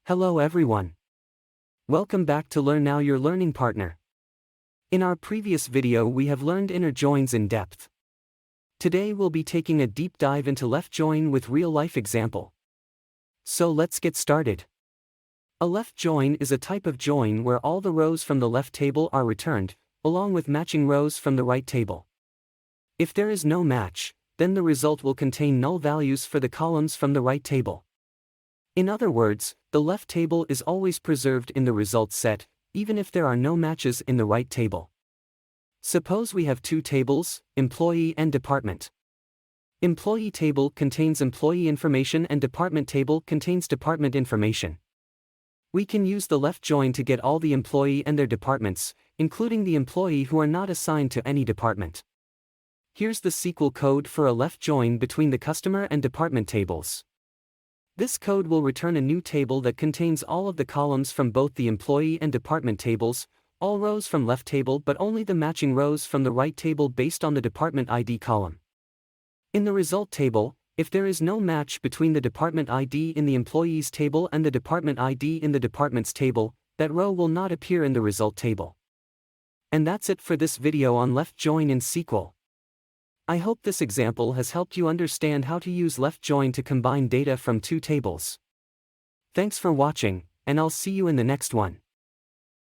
Hello everyone. Welcome back to learnnow, your learning partner. In our previous video we have learned inner joins in depth. Today we'll be taking a deep dive into left join with real-life example. So let's get started. A left join is a type of join where all the rows from the left table are returned, along with matching rows from the right table. If there is no match, then the result will contain null values for the columns from the right table. In other words, the left table is always preserved in the results set, even if there are no matches in the right table. Suppose we have two tables, employee and department. Employee table contains employee information and department table contains department information. We can use the left join to get all the employee and their departments, including the employee who are not assigned to any department. Here's the SQL code for a left join between the customer and department tables. This code will return a new table that contains all of the columns from both the employee and department tables, all rows from left table but only the matching rows from the right table based on the department ID column. In the result table, if there is no match between the department ID in the employees table and the department ID in the departments table, that row will not appear in the result table. And that's it for this video on left join in SQL. I hope this example has helped you understand how to use left join to combine data from two tables. Thanks for watching, and I'll see you in the next one.